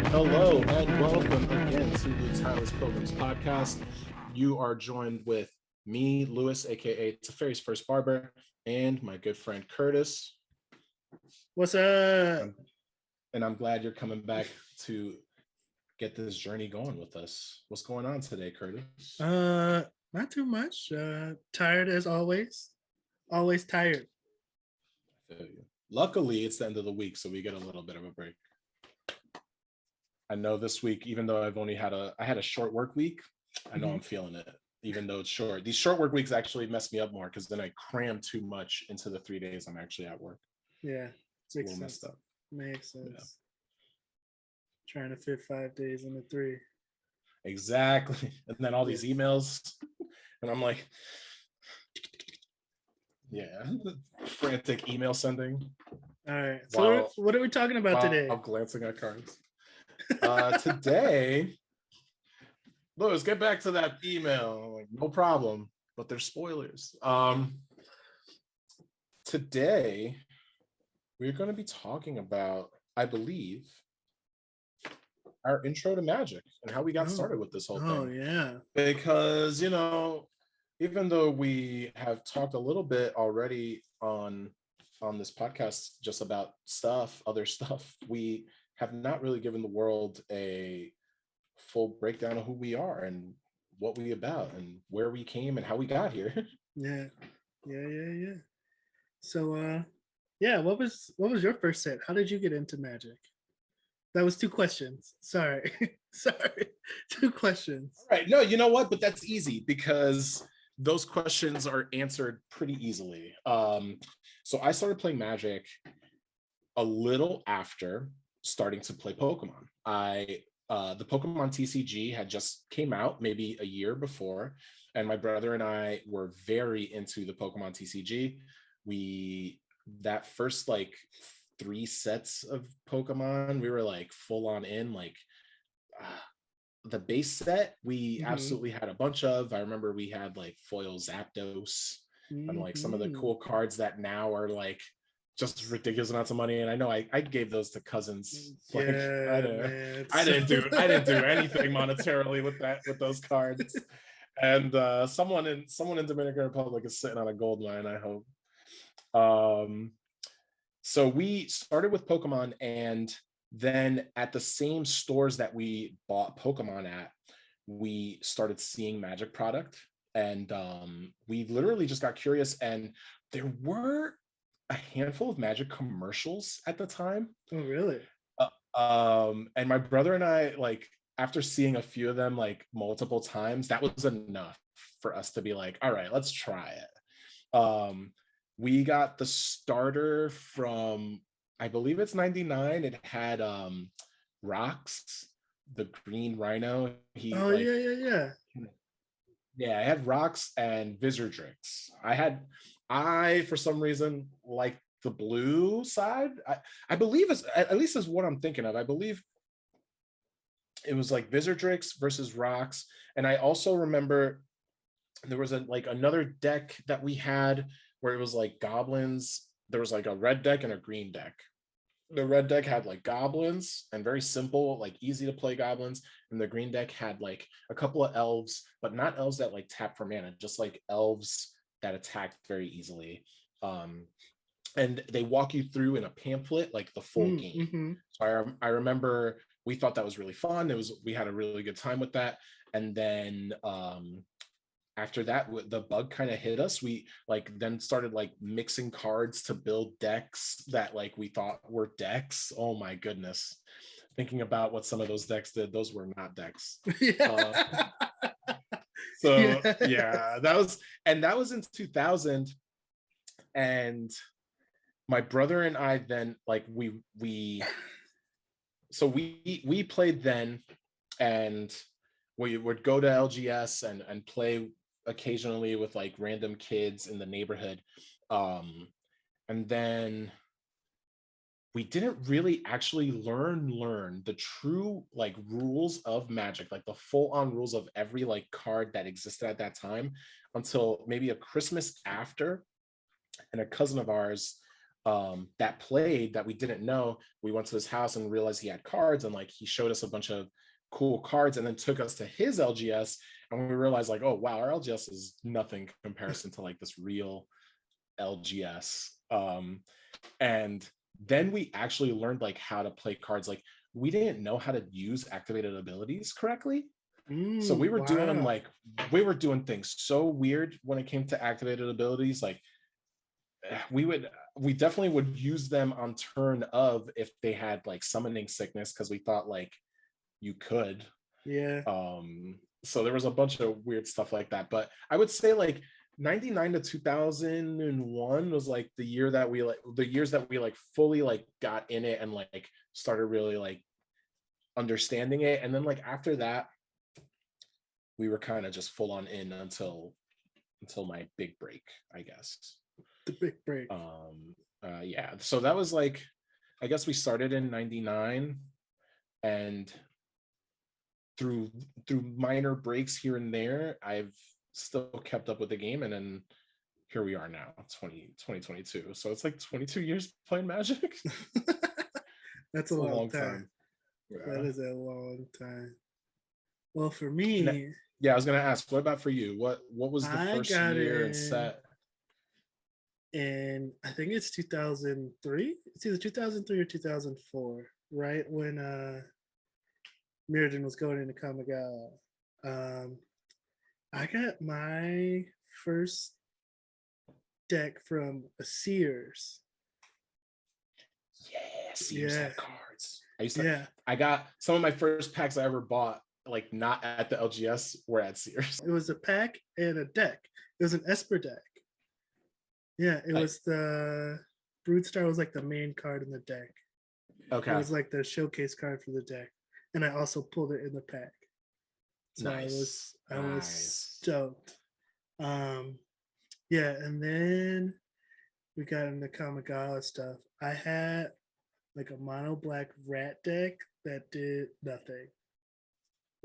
Hello and welcome again to the Tireless Pilgrims podcast. You are joined with me, Lewis, aka Teferi's First Barber, and my good friend Curtis. What's up? And I'm glad you're coming back to get this journey going with us. What's going on today, Curtis? Not too much. Tired as always. Always tired. I feel you. Luckily, it's the end of the week, so we get a little bit of a break. I know this week, even though I had a short work week, I know I'm feeling it, even though it's short. These short work weeks actually mess me up more because then I cram too much into the 3 days I'm actually at work. Yeah, it's a little messed up. Makes sense. Yeah. Trying to fit 5 days into 3. Exactly. And then all these emails, and I'm like, yeah, frantic email sending. All right. So what are we talking about today? I'm glancing at cards. Today, let's get back to that email. Like, no problem, but there's spoilers. Today, we're going to be talking about, I believe, our intro to Magic and how we got started with this whole thing. Oh, yeah. Because, even though we have talked a little bit already on this podcast just about other stuff, we have not really given the world a full breakdown of who we are and what we about and where we came and how we got here. Yeah. So what was your first set? How did you get into Magic? That was 2 questions. Sorry. 2 questions. All right. No, you know what? But that's easy because those questions are answered pretty easily. So I started playing Magic a little after starting to play Pokemon. The Pokemon TCG had just came out maybe a year before, and my brother and I were very into the Pokemon TCG. That first 3 sets of Pokemon, we were like full on in. The base set we absolutely had a bunch of. I remember we had like foil Zapdos and some of the cool cards that now are like just ridiculous amounts of money. And I know I gave those to cousins. I didn't do anything monetarily with those cards. And someone in Dominican Republic is sitting on a gold mine, I hope. So we started with Pokemon, and then at the same stores that we bought Pokemon at, we started seeing Magic product, and we literally just got curious, and there were a handful of Magic commercials at the time. Oh, really? And my brother and I, after seeing a few of them multiple times, that was enough for us to be like, all right, let's try it. We got the starter from, I believe it's 99. It had Rocks, the green rhino. Yeah. Yeah, I had Rocks and Visordrix. I for some reason like the blue side. I believe it's, at least is what I'm thinking of. I believe it was like Visordrix versus Rocks. And I also remember there was another deck that we had where it was like goblins. There was like a red deck and a green deck. The red deck had like goblins and very simple, easy to play goblins. And the green deck had a couple of elves, but not elves that tap for mana, just elves that attacked very easily. And they walk you through in a pamphlet, the full game. So I remember we thought that was really fun. We had a really good time with that. And then after that, the bug kind of hit us. We then started mixing cards to build decks that we thought were decks. Oh my goodness. Thinking about what some of those decks did, those were not decks. That was in 2000. And my brother and I then we played then, and we would go to LGS and play occasionally with random kids in the neighborhood. And then we didn't really actually learn the true rules of Magic, the full-on rules of every card that existed at that time, until maybe a Christmas after. And a cousin of ours that played that we didn't know. We went to his house and realized he had cards, and like he showed us a bunch of cool cards and then took us to his LGS, and we realized like, oh wow, our LGS is nothing comparison to like this real LGS. And then we actually learned like how to play cards. Like we didn't know how to use activated abilities correctly. So Wow. we were doing things so weird when it came to activated abilities. Like we definitely would use them on turn of if they had like summoning sickness, because we thought like you could. Yeah. So there was a bunch of weird stuff like that. But I would say like 99 to 2001 was like the years that we like fully like got in it and like started really like understanding it. And then like after that, we were kind of just full on in until my big break, I guess. The big break. Yeah. So that was like, I guess we started in 99, and through minor breaks here and there, I've still kept up with the game, and then here we are now, 2022. So it's like 22 years playing Magic. That's It's a a long long time. time. That Yeah. is a long time. Well, for Ne- me, yeah, I was gonna ask, what about for you? What was the I first got year and in set? I think it's 2003. It's either 2003 or 2004, right when Mirrodin was going into Kamigawa. Um, I got my first deck from a Sears. Yeah, Sears Yeah, had cards. I used to. yeah. I got some of my first packs I ever bought, like not at the LGS, were at Sears. It was a pack and a deck. It was an Esper deck. Yeah, it Like, was the Broodstar was like the main card in the deck. It okay, was like the showcase card for the deck, and I also pulled it in the pack. So nice, I was nice. stoked. Um, yeah, and then we got into Kamigawa stuff. I had like a mono black rat deck that did nothing.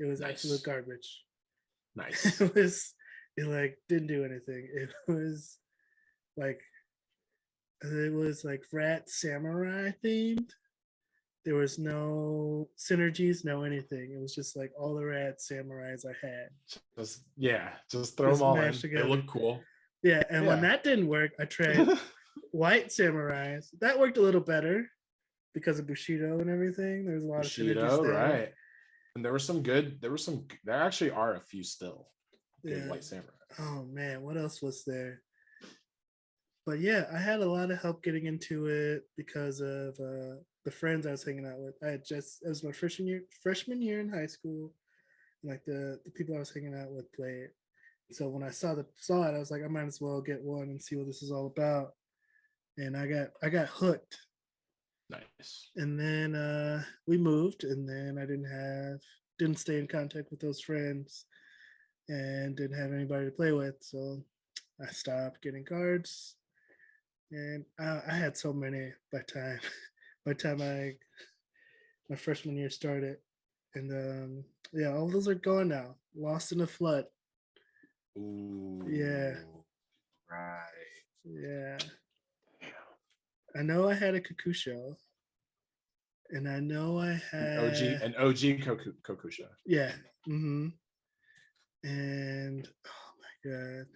It was absolute Nice, garbage. nice. It was it like didn't do anything. Like it was like rat samurai themed. There was no synergies, no anything. It was just like all the rat samurais I had Just throw them just all mashed in. They together. look cool. Yeah, and when Yeah. that didn't work, I tried white samurais. That worked a little better because of Bushido and everything. There's a lot of synergies Bushido, there. right? And there were some good. There were some. There actually are a few still good Yeah. white samurais. Oh man, what else was there? But yeah, I had a lot of help getting into it because of the friends I was hanging out with. I had just it was my freshman year in high school. And like the people I was hanging out with play it. So when I saw it, I was like, I might as well get one and see what this is all about. And I got hooked. Nice. And then we moved, and then I didn't stay in contact with those friends, and didn't have anybody to play with. So I stopped getting cards, and I had so many by time my freshman year started, and yeah, all those are gone now, lost in a flood. Yeah, Ooh, right. yeah. I know I had a Kakusho, and I know I had Kokusha. yeah, mm-hmm. And oh my god.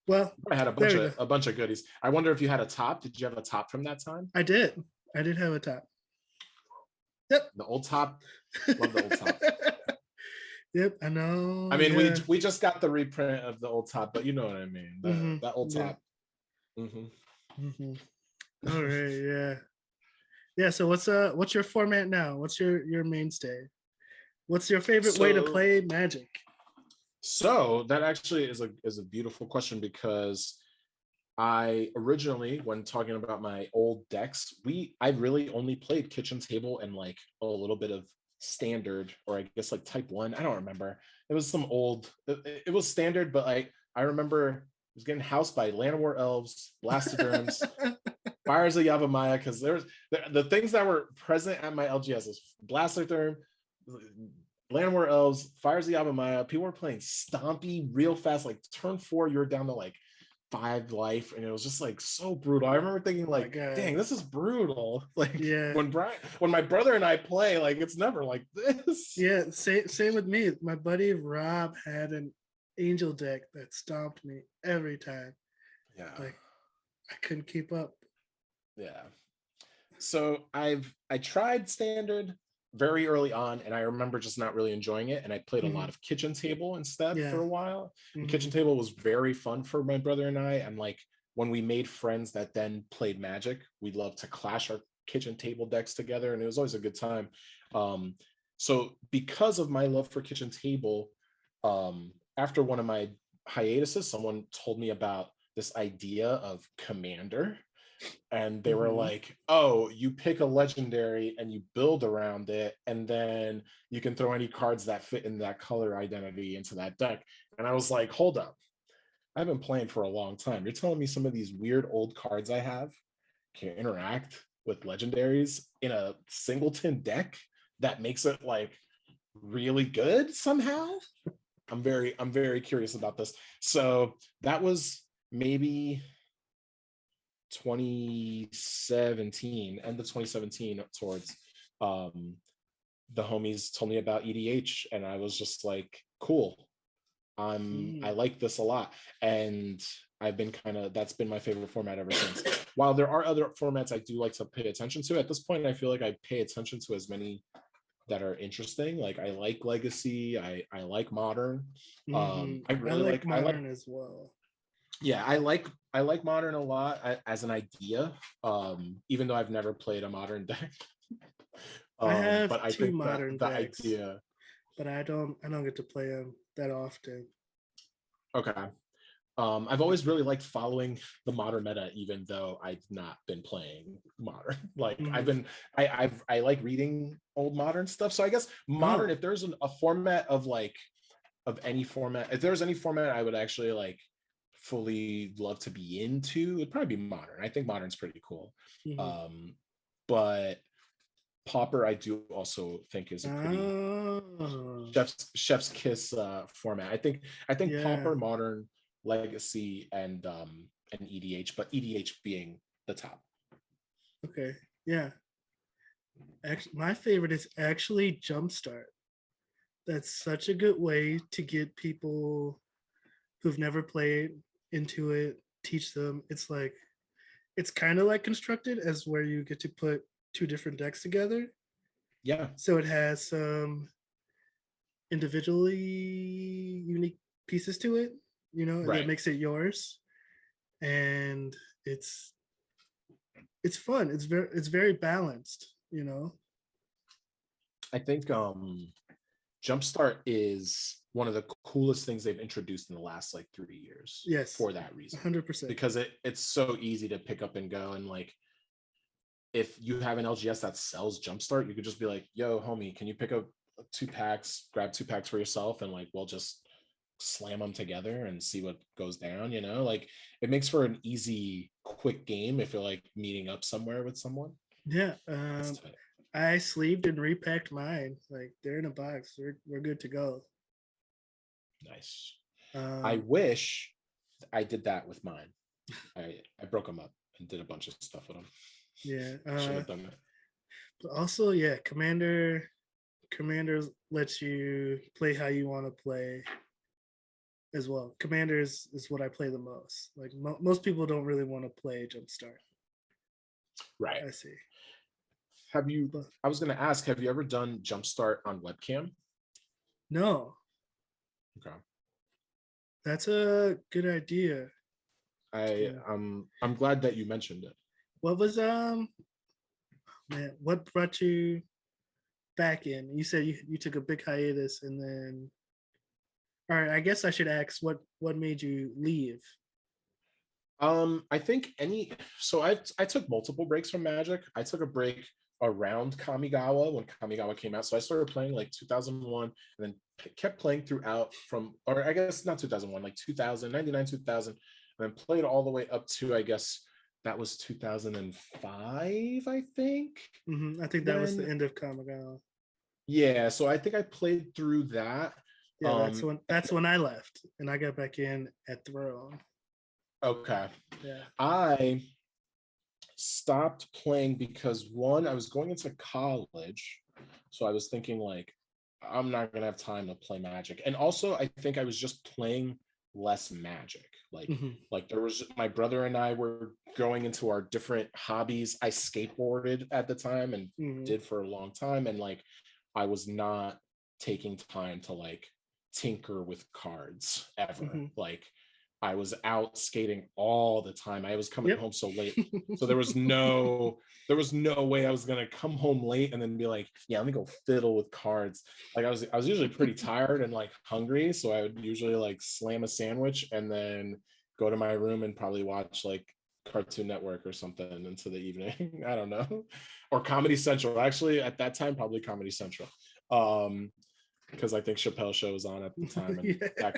Well, I had there we go. a bunch of goodies. I wonder if you had a top. Did you have a top from that time? I did. I did have a top. Yep. The old top. Love the old top. Yep. I know. I mean, Yeah. we just got the reprint of the old top, but you know what I mean. Mm-hmm. That old Yeah. top. Mm-hmm. Mm-hmm. All right. Yeah. Yeah. So what's your format now? What's your mainstay? What's your favorite way to So play Magic? so that actually is a beautiful question, because I originally, when talking about my old decks, I really only played kitchen table and like a little bit of standard, or I guess like type one. I don't remember. It was some old. It was standard, but I remember I was getting housed by Land War Elves, Blastoderms, Fires of Yavimaya, because there's the things that were present at my LGS is Blastoderm, Land War Elves, Fires of Yavimaya. People were playing Stompy real fast. Like turn four, you're down to like 5 life, and it was just like so brutal. I remember thinking Oh my like, god. dang, this is brutal. Like Yeah. when my brother and I play, like it's never like this. Yeah. Same with me. My buddy Rob had an angel deck that stomped me every time. Yeah. Like I couldn't keep up. Yeah. So I tried standard very early on, and I remember just not really enjoying it. And I played a lot Hmm. of kitchen table instead for Yeah. a while. And Hmm. kitchen table was very fun for my brother and I. And like when we made friends that then played Magic, we loved to clash our kitchen table decks together, and it was always a good time. Um, so because of my love for kitchen table, after one of my hiatuses, someone told me about this idea of Commander, and they were Hmm. like, oh, you pick a legendary and you build around it, and then you can throw any cards that fit in that color identity into that deck. And I was like, hold up, I've been playing for a long time, you're telling me some of these weird old cards I have can interact with legendaries in a singleton deck that makes it like really good somehow? I'm very curious about this. So that was maybe 2017, end of 2017, towards um the homies told me about EDH, and I was just like, cool, I Mm. like this a lot. And I've been kind of, that's been my favorite format ever since. While there are other formats I do like to pay attention to, at this point I feel like I pay attention to as many that are interesting. Like I like Legacy, I like Modern. Hmm. I I really like like, modern as well. yeah, I like Modern a lot as an idea, even though I've never played a Modern deck. I have But I two think that modern the decks, idea. but I don't get to play them that often. Okay. I've always really liked following the Modern meta, even though I've not been playing Modern. Like I've Hmm. been, I like reading old Modern stuff. So I guess Modern, Oh. if there's a format of like, of any format, if there's any format I would actually like fully love to be into, it'd probably be Modern. I think Modern's pretty cool. Hmm. Um, but Pauper, I do also think is a pretty Oh. chef's kiss format. I think Yeah. Pauper, Modern, Legacy, and EDH, but EDH being the top. Okay. Yeah. Actually, my favorite is actually Jumpstart. That's such a good way to get people who've never played into it, teach them. It's kind of like constructed as where you get to put two different decks together. Yeah, So it has some individually unique pieces to it, that right. makes it yours. And it's fun. It's very balanced. I think Jumpstart is one of the coolest things they've introduced in the last like 3 years Yes, for that reason, 100%. because it's so easy to pick up and go. And like if you have an LGS that sells Jumpstart, you could just be like, yo, homie, can you pick up 2 packs, grab 2 packs for yourself, and like we'll just slam them together and see what goes down, like it makes for an easy, quick game if you're like meeting up somewhere with someone. Yeah. That's tight. I sleeved and repacked mine. Like they're in a box. We're good to go. Nice. I Um, wish I did that with mine. I broke them up and did a bunch of stuff with them. yeah. Should have done that. But also, yeah, Commander lets you play how you want to play as well. Commanders is what I play the most. Like most people don't really want to play Jumpstart. Right. I see. Have you, But I was going to ask, have you ever done Jumpstart on webcam? no, Okay. that's a good idea. I Yeah. I'm glad that you mentioned it. What was man, what brought you back in? You said you took a big hiatus and then all right, I guess I should ask what made you leave? I think I took multiple breaks from Magic. I took a break around Kamigawa when Kamigawa came out. So I started playing like 2001, and then kept playing throughout from, or I guess not 2001, like 2000, 99, 2000, and then played all the way up to, I guess that was 2005, I think. I think that was the When, end of Kamigawa. yeah, so I think I played through that. Yeah, that's when I left and I got back in at Throne. Okay. Yeah. I stopped playing because one, I was going into college. So I was thinking like I'm not gonna have time to play Magic. And also I think I was just playing less Magic. Hmm. Like there was my brother and I were going into our different hobbies. I skateboarded at the time and Hmm. did for a long time. And like I was not taking time to like tinker with cards ever. Hmm. Like I was out skating all the time. I was coming Yep. home so late. So there was no way I was gonna come home late and then be like, yeah, let me go fiddle with cards. Like I was usually pretty tired and like hungry. So I would usually like slam a sandwich and then go to my room and probably watch like Cartoon Network or something into the evening. I don't know. Or Comedy Central. Actually, at that time, probably Comedy Central. Um, because I think Chappelle Show was on at the time, and Yeah.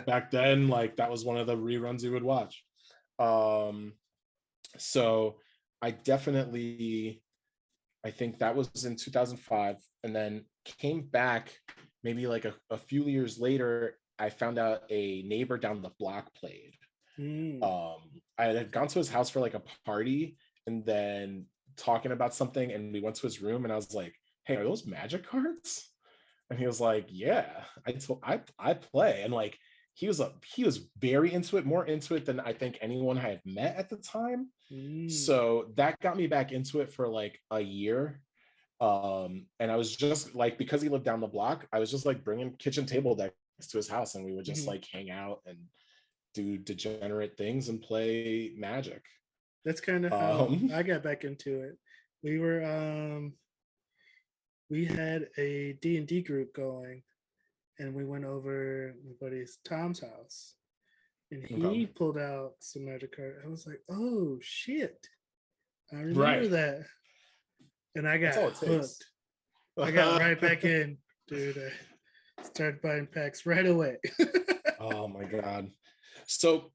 back then, like that was one of the reruns you would watch. Um, so I definitely, I think that was in 2005, and then came back maybe like a few years later. I found out a neighbor down the block played. Mm. I had gone to his house for like a party, and then talking about something, and we went to his room, and I was like, "Hey, are those Magic cards?" And he was like, "Yeah, I play." And like he was very into it, more into it than I think anyone I had met at the time. Mm. So that got me back into it for like a year. And I was just like, because he lived down the block, I was just like bringing kitchen table decks to his house, and we would just Hmm. like hang out and do degenerate things and play Magic. That's kind of how Um, I got back into it. We were we had a D&D group going, and we went over my buddy's Tom's house, and he okay. pulled out some Magic card. I was like, "Oh shit, I remember Right. that," and I That's got all it takes. hooked. I got right back in, dude. I started buying packs right away. Oh my God. So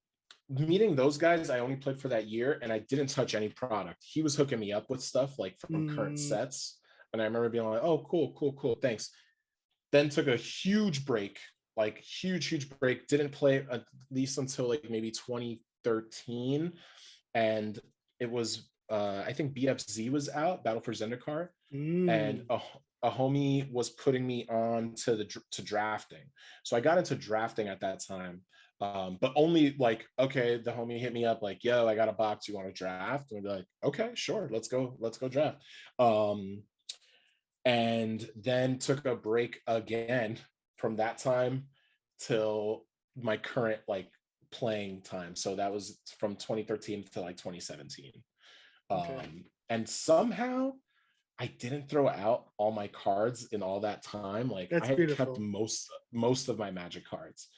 meeting those guys, I only played for that year and I didn't touch any product. He was hooking me up with stuff like from current Mm, sets. And I remember being like, oh, cool, cool, cool. Thanks. Then took a huge break, like huge break. Didn't play at least until like maybe 2013. And it was, I think BFZ was out, Battle for Zendikar. And mm, a homie was putting me on to drafting. So I got into drafting at that time. But only like, okay, the homie hit me up like, yo, I got a box, you want to draft? And I'd be like, okay, sure, let's go draft. Um, and then took a break again from that time till my current like playing time. So that was from 2013 to like 2017. okay, And somehow I didn't throw out all my cards in all that time. Like I that's had kept beautiful. most of my Magic cards.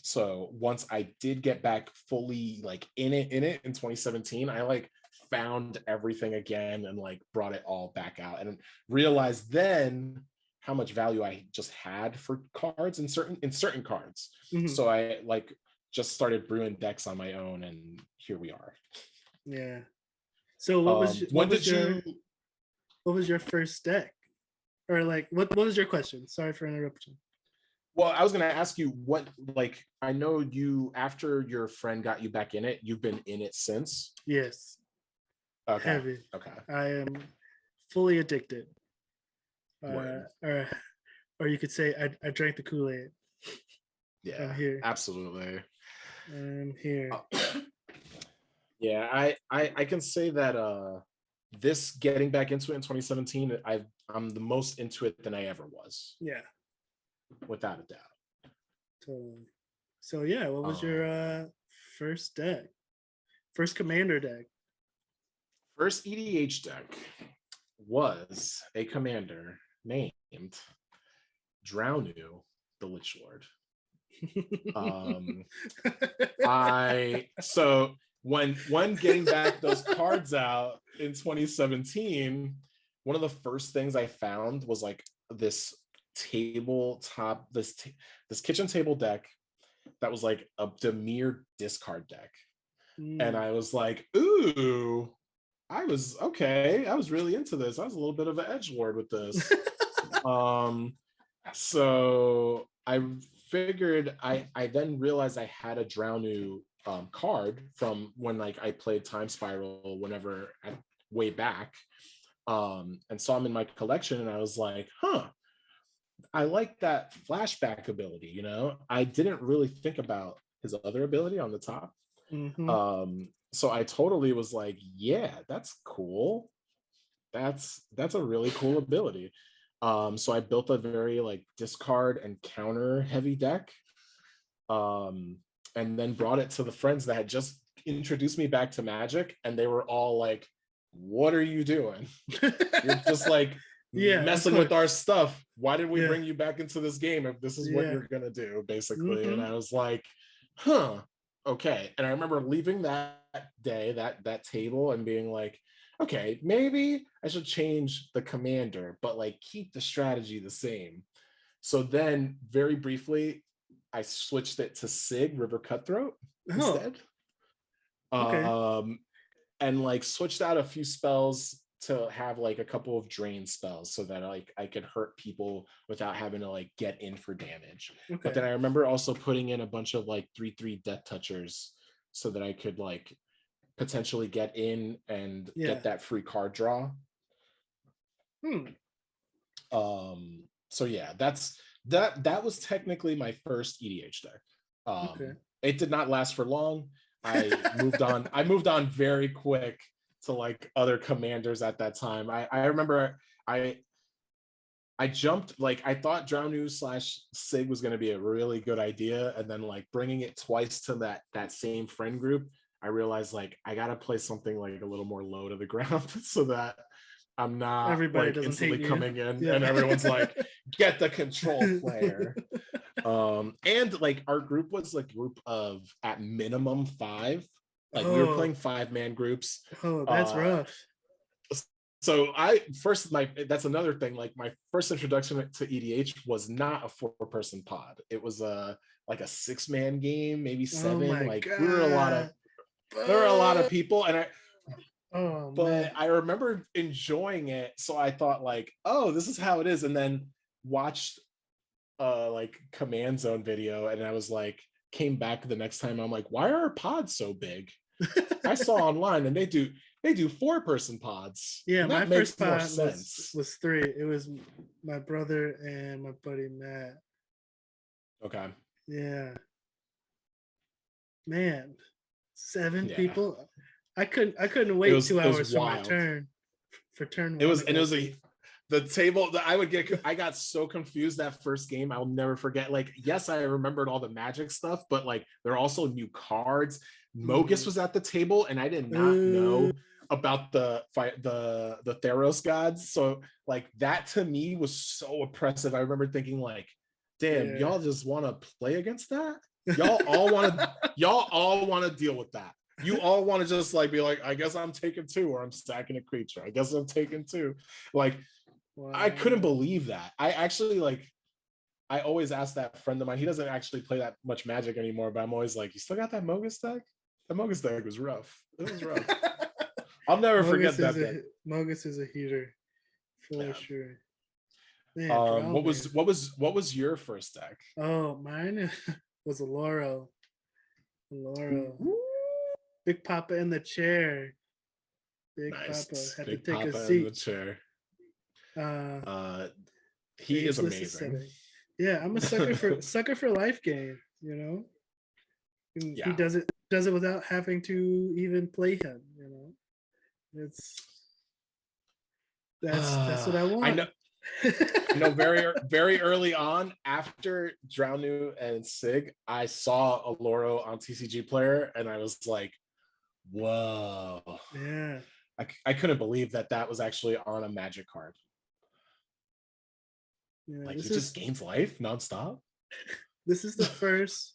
So once I did get back fully like in it in 2017, I like found everything again and like brought it all back out and realized then how much value I just had for cards in certain cards. Hmm. So I like just started brewing decks on my own, and here we are. Yeah. So When did you what was your first deck, or like what was your question? Sorry for interrupting. Well, I was going to ask you what, like, I know you, after your friend got you back in it, you've been in it since. Yes, Okay. heavy. Okay. I am fully addicted. Word. Or you could say I drank the Kool-Aid. I'm Yeah, here. absolutely. I'm here. Uh, yeah, I can say that this getting back into it in 2017, I'm the most into it than I ever was, Yeah, without a doubt. totally. So yeah, what was your Um, first deck? First commander deck? First EDH deck was a commander named Drownu, the Lich Lord. Um, I so when getting back those cards out in 2017, one of the first things I found was like this tabletop, this kitchen table deck that was like a Demir discard deck. And Mm. I was like, ooh, I was okay. I was really into this. I was a little bit of an edge lord with this. Um, so I figured I then realized I had a Drownu card from when like I played Time Spiral whenever way back, and saw him in my collection, and I was like, huh, I like that flashback ability. I didn't really think about his other ability on the top. Mm-hmm. So I totally was like, yeah, that's cool. That's a really cool ability. So I built a very like discard and counter heavy deck, um, and then brought it to the friends that had just introduced me back to Magic, and they were all like, "What are you doing? You're just like Yeah, of messing with course. our stuff. Why did we Yeah. bring you back into this game if this is what Yeah. you're gonna do?" Basically, and Mm-hmm. I was like, "Huh, okay." And I remember leaving that day, that table, and being like, "Okay, maybe I should change the commander, but like keep the strategy the same." So then, very briefly, I switched it to Sig River Cutthroat Oh, instead. okay. Um, and like switched out a few spells to have like a couple of drain spells so that like I could hurt people without having to like get in for damage. But then Okay. I remember also putting in a bunch of like 3/3 death touchers so that I could like potentially get in and Yeah. get that free card draw. Hmm. So yeah, that was technically my first EDH deck. Okay. It did not last for long. I moved on very quick to like other commanders at that time. I remember I jumped, like I thought Drownu / Sig was going to be a really good idea, and then like bringing it twice to that same friend group, I realized like I got to play something like a little more low to the ground so that I'm not Everybody like doesn't hate instantly you. coming in Yeah. and everyone's like, get the control player. And like our group was a group of at minimum 5. Like we were Oh, playing 5-man groups. oh, that's uh rough. so that's another thing, like my first introduction to EDH was not a 4-person pod. It was a like a 6-man game, maybe Oh 7. my Like god. there were a lot of Fuck. people, Oh man. but I remember enjoying it. So I thought like, oh, this is how it is. And then watched like Command Zone video, and I was like, came back the next time. I'm like, why are our pods so big? I saw online and they do 4-person pods, Yeah, and my that first makes more pod was sense. was 3. It was my brother and my buddy Matt. Okay. Yeah. Man. 7 Yeah. people. I couldn't It wait was 2 it was hours for my wild. turn for turn It 1 was to and it go was through. a the table that I got so confused that first game. I'll never forget. Like, yes, I remembered all the magic stuff, but like there are also new cards. Mogus Mhm. was at the table, and I did not Uh, know about the Theros gods. So like that to me was so oppressive. I remember thinking like, damn, yeah. y'all just want to play against that? Y'all all want to deal with that. You all want to just like be like, I guess I'm taking 2, or I'm stacking a creature. I guess I'm taking 2. Like, I couldn't Wow. believe that. I actually like, I always ask that friend of mine. He doesn't actually play that much Magic anymore, but I'm always like, you still got that Mogus deck? That Mogus deck was rough. It was rough. I'll never Mogus forget is that a deck. Mogus is a heater for Yeah. sure. Man, Drow What was man. your first deck? Oh, mine was a Laurel. Laurel. Ooh, Big Papa in the chair. Big Papa nice. had to Big take a Papa in the seat. chair. Uh, Uh, he is Faceless is amazing. setting. Yeah, I'm a sucker for life game. And he Yeah. does it without having to even play him. It's that's what I I know. want. I know very very early on after Drownu and Sig, I saw a Loro on TCG Player, and I was like, whoa. Yeah, I couldn't believe that was actually on a Magic card. yeah. Like, he This just is gains life nonstop. this is the first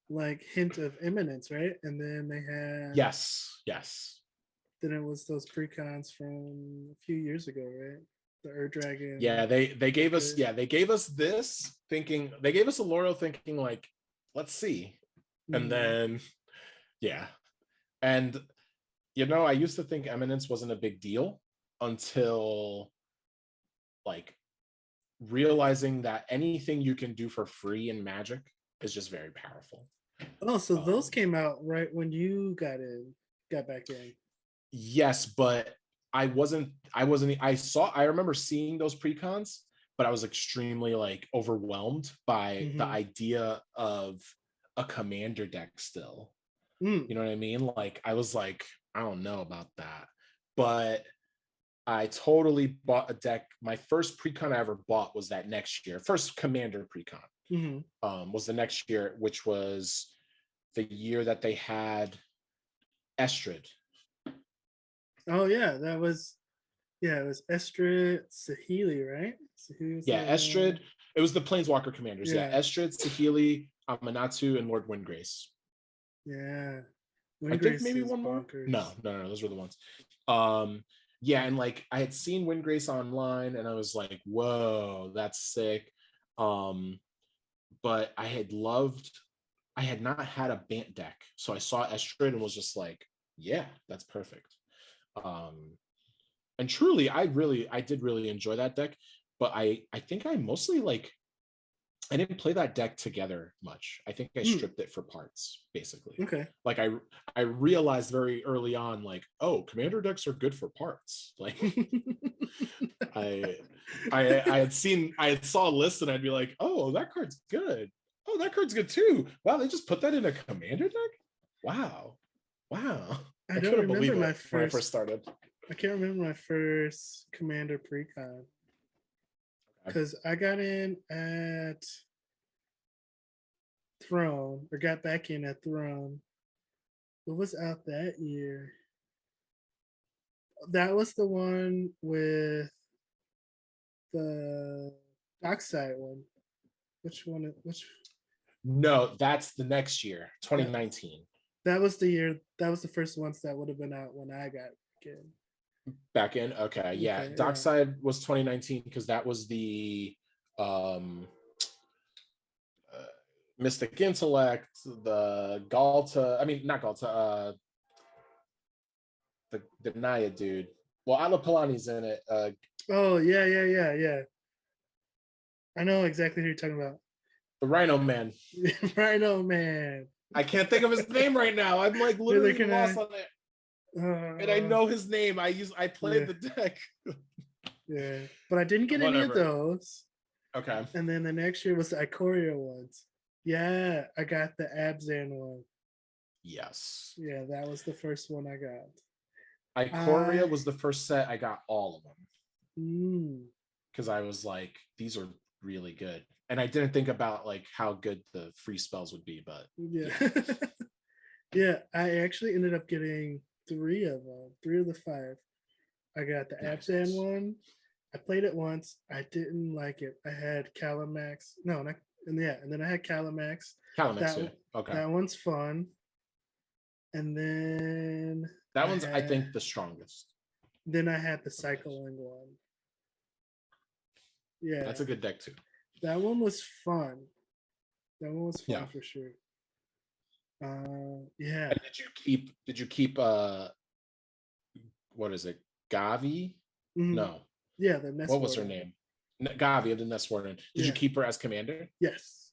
like hint of imminence, right? And then they had Yes. then it was those precons from a few years ago, right? The Ur Yeah, Dragon they gave us, upgrade. they gave us this thinking, they gave us a Loro thinking like, let's see. And Mhm. then yeah. And I used to think Eminence wasn't a big deal until like realizing that anything you can do for free in Magic is just very powerful. Oh, so those Um, came out right when you got back in. yes, but I remember seeing those precons, but I was extremely like overwhelmed by the Mm-hmm. idea of a commander deck still. Mm. You know what I mean? Like I was like, I don't know about that. But I totally bought a deck. My first precon I ever bought was that next year. First commander precon Mm-hmm. was the next year, which was the year that they had Estrid. Oh yeah, that was yeah, it was Estrid Sahili, right? Sahili was Yeah, the Estrid. It was the Planeswalker commanders. Yeah, yeah, Estrid, Saheeli, Amanatu, and Lord Windgrace. yeah. I think Windgrace maybe is one more. No, bonkers. no, no, those were the ones. Um, yeah, and like I had seen Windgrace online, and I was like, "Whoa, that's sick." Um, but I had not had a Bant deck, so I saw Estrid and was just like, "Yeah, that's perfect." Um, and truly, I did really enjoy that deck, but I think I mostly like I didn't play that deck together much. I think I Mm, stripped it for parts, basically. okay. Like I realized very early on, like, oh, commander decks are good for parts. Like I I had saw a list and I'd be like, oh, that card's good. Oh, that card's good too. Wow, they just put that in a commander deck? Wow. Wow. I I don't couldn't remember believe my it when I first first. started. I can't remember my first Commander precon Okay. because I got in at Throne or got back in at Throne. What was out that year? That was the one with the Dockside one. Which one? Which No, that's the next year, that 2019. that was the year. That was the first ones that would have been out when I got in. Back in. Okay, yeah. Okay, yeah. Dockside was 2019 because that was the um uh, Mystic Intellect, the Galta. I mean, not Galta. The Naya dude. Well, Alapalani's in it. Oh yeah, yeah, yeah, yeah. I know exactly who you're talking about. The Rhino Man. Rhino Man. I can't think of his name right now. I'm like Neither literally can lost I. on it, and I Uh, know his name. I played yeah, the deck. yeah. But I didn't get any of Whatever. those. Okay. And then the next year was the Ikoria ones. Yeah, I got the Abzan one. Yes. Yeah, that was the first one I got. Ikoria I was the first set I got all of them mm, because I was like, these are really good. And I didn't think about like how good the free spells would be, but yeah. yeah. Yeah, I actually ended up getting three of them, three of the five. I got the Nice, Abzan nice. one. I played it once. I didn't like it. I had Calamax. No, not, and yeah, and then I had Calamax. Calamex, That yeah. Okay. that one's fun. And That one's I think the strongest. then I had the Okay. cycling one. That's Yeah, a good deck too. that one was fun. That one was Yeah. fun for sure. Yeah. And did you keep what is it? Gavi? Mhm. No. Yeah, the Nest What was her Warden. name? Gavi of the Nest Warden. Did you Yeah. keep her as commander? Yes.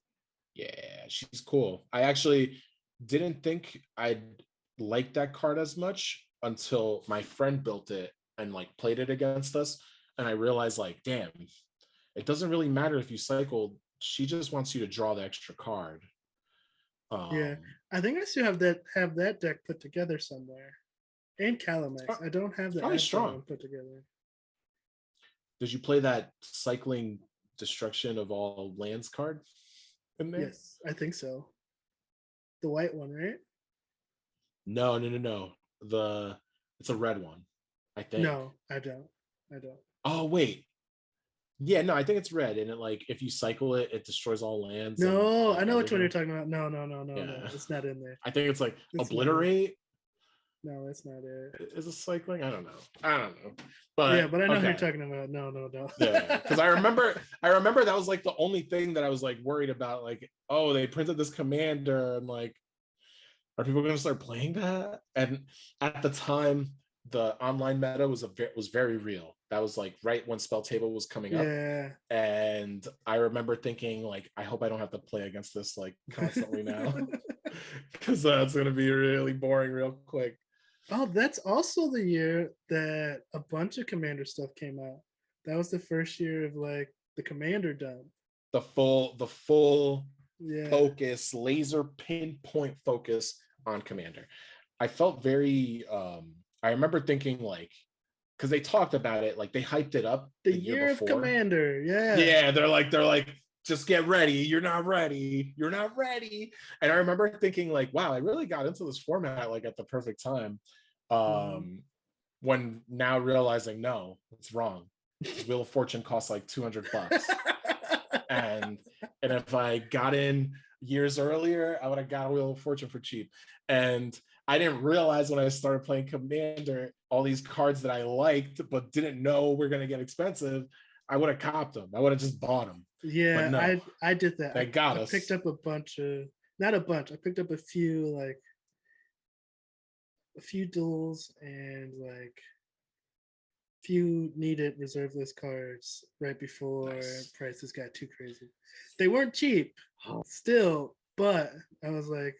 Yeah, she's cool. I actually didn't think I'd like that card as much until my friend built it and like played it against us. And I realized, like, damn, it doesn't really matter if you cycle. She just wants you to draw the extra card. Yeah. Um, I think I still have that deck put together somewhere. And Calamax. I don't have it's the probably Abzan strong. one put together. Did you play that cycling destruction of all lands card in there? Yes, I think so. The white one, right? No, no, no, no. The it's a red one, I think. No, I don't. I don't. Oh wait, yeah, no, I think it's red, and it like if you cycle it, it destroys all lands and No, I like know which one you're everything. talking about. No, no, no, no, no. Yeah, It's not in there. I think it's like It's not it. obliterate No, it's not it. is a cycling. I don't know. I don't know, Yeah, but but I know who you're okay, talking about. No, no, no. yeah, because I remember that was like the only thing that I was like worried about. Like, oh, they printed this commander, and like, are people going to start playing that? And at the time, the online meta was very real. That was like right when Spell Table was coming up, Yeah. and I remember thinking like, I hope I don't have to play against this like constantly now. because that's gonna be really boring real quick. Oh, that's also the year that a bunch of Commander stuff came out. That was the first year of like the Commander done. The full Yeah. focus, laser pinpoint focus on Commander. I felt very I remember thinking like, because they talked about it, like they hyped it up The the year year of before. Commander. Yeah. Yeah, they're like, just get ready. You're not ready. You're not ready. And I remember thinking, like, wow, I really got into this format like at the perfect time. Mhm. When now realizing no, it's wrong. Because Wheel of Fortune costs like $200. And if I got in years earlier, I would have got a Wheel of Fortune for cheap. And I didn't realize when I started playing Commander, all these cards that I liked but didn't know were going to get expensive, I would have copped them. I would have just bought them. But Yeah, no, I did that. they got I picked us. up a bunch of, not a bunch. I picked up a few like a few duels and like few needed reserve list cards right before Nice. prices got too crazy. They weren't cheap still, but I was like,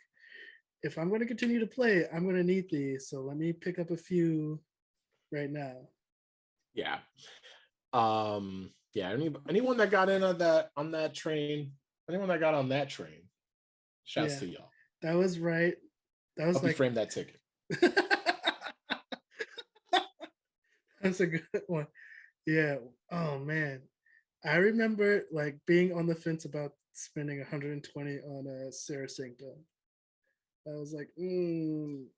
if I'm going to continue to play, I'm going to need these. So let me pick up a few right now. Yeah. Yeah, anyone that got in on that train, anyone that got on that train, shouts Yeah, to y'all. that was right. That was Help you like, frame that ticket. that's a good one. Yeah. Oh man. I remember like being on the fence about spending 120 on a Sarah Sanctum. I was like,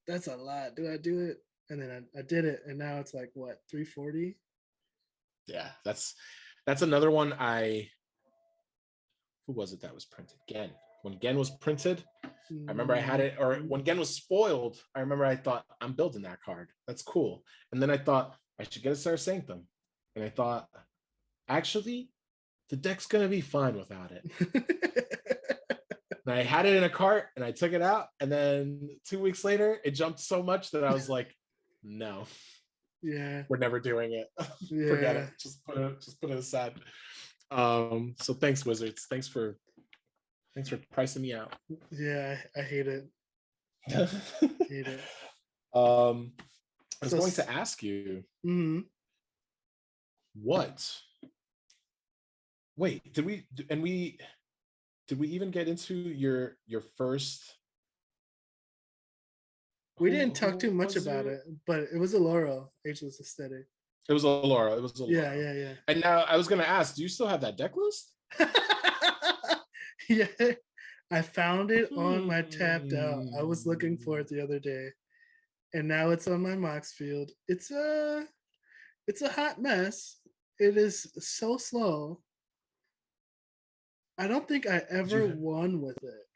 that's a lot. Do I do it? And then I did it, and now it's like what, 340? Yeah, that's another one. Who was it that was printed? Gen. When Gen was printed, I remember I had it, or Mhm. when Gen was spoiled, I remember I thought, I'm building that card. That's cool. And then I thought I should get a Sarah Sanctum. And I thought, actually, the deck's gonna be fine without it. And I had it in a cart and I took it out. And then 2 weeks later, it jumped so much that I was like, no, Yeah, we're never doing it. Forget yeah, it. Just put it aside. So thanks, Wizards. Thanks for pricing me out. yeah. I hate it. Hate it. I was So, going to ask you mhm. what. Wait, did we even get into your first? We Who didn't talk too who much was about it? it, but it was a Laurel, Ageless Aesthetic. It was Laura. It was Yeah, Laura. yeah, yeah. And now I was going to ask, do you still have that deck list? Yeah, I found it on my tapped out. I was looking for Hmm. it the other day, and now it's on my Mox field. It's a hot mess. It is so slow. I don't think I Did ever you won with it.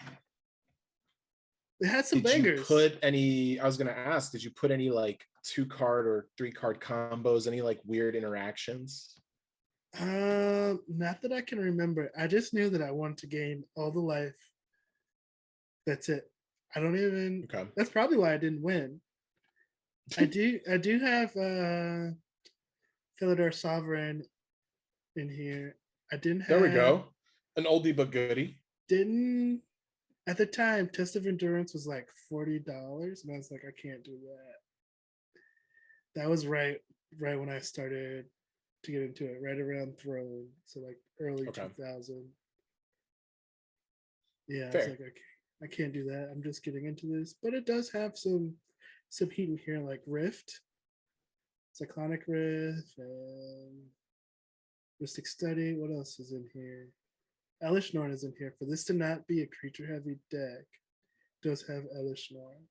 It had some did you bangers. put any? I was going to ask, did you put any like 2 card or 3 card combos? Any like weird interactions? Not that I can remember. I just knew that I wanted to gain all the life. That's it. I don't even. Okay. That's probably why I didn't win. I do have Philidor Sovereign in here. I didn't There we have go. An oldie but goodie. didn't at the time. Test of Endurance was like $40, and I was like, I can't do that. That was right when I started to get into it, right around Throne, so like early Okay. 2000. Yeah, I was Fair. like, I can't do that. I'm just getting into this, but it does have some heat in here, like Rift, Cyclonic Rift, and Mystic Study. What else is in here? Elish Norn is in here. For this to not be a creature heavy deck, it does have Elish Norn.